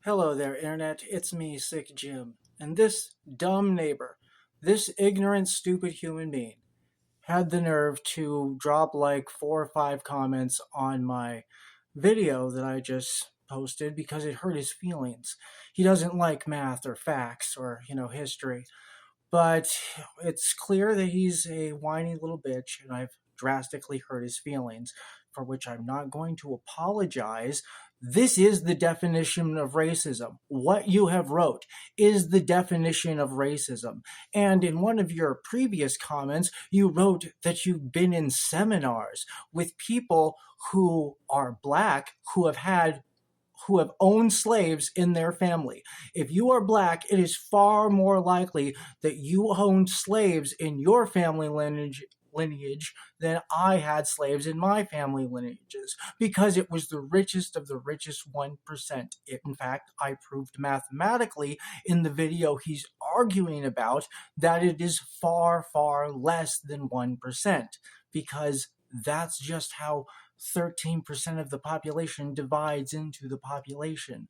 Hello there, Internet. It's me, Sick Jim. And this dumb neighbor, this ignorant, stupid human being, had the nerve to drop like 4 or 5 comments on my video that I just posted because it hurt his feelings. He doesn't like math or facts or, history. But it's clear that he's a whiny little bitch, and I've drastically hurt his feelings, for which I'm not going to apologize. This is the definition of racism. What you have wrote is the definition of racism. And in one of your previous comments, you wrote that you've been in seminars with people who are black who have owned slaves in their family. If you are black, it is far more likely that you owned slaves in your family lineage than I had slaves in my family lineages, because it was the richest of the richest 1%. In fact, I proved mathematically in the video he's arguing about that it is far, far less than 1%, because that's just how 13% of the population divides into the population.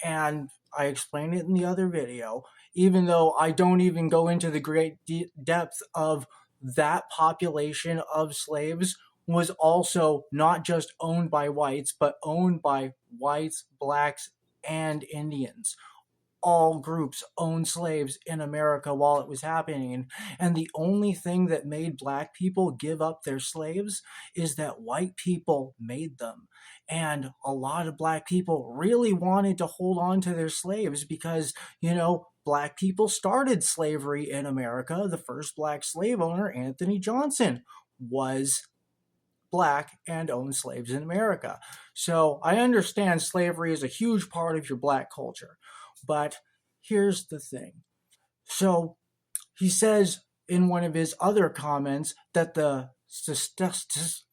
And I explained it in the other video, even though I don't even go into the great depth of that population of slaves was also not just owned by whites, but owned by whites, blacks, and Indians. All groups owned slaves in America while it was happening. And the only thing that made black people give up their slaves is that white people made them. And a lot of black people really wanted to hold on to their slaves because, black people started slavery in America. The first black slave owner, Anthony Johnson, was black and owned slaves in America. So I understand slavery is a huge part of your black culture. But here's the thing. So he says in one of his other comments that the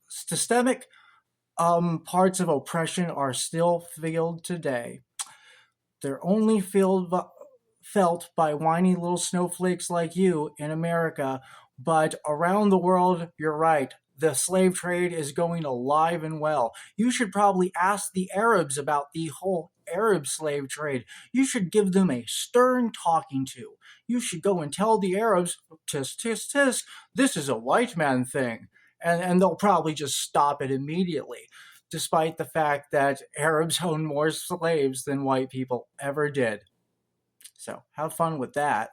systemic parts of oppression are still felt today. They're only felt by whiny little snowflakes like you in America, but around the world, you're right. The slave trade is going alive and well. You should probably ask the Arabs about the whole Arab slave trade. You should give them a stern talking to. You should go and tell the Arabs, tisk, tisk, tisk, this is a white man thing. And they'll probably just stop it immediately, despite the fact that Arabs own more slaves than white people ever did. So have fun with that.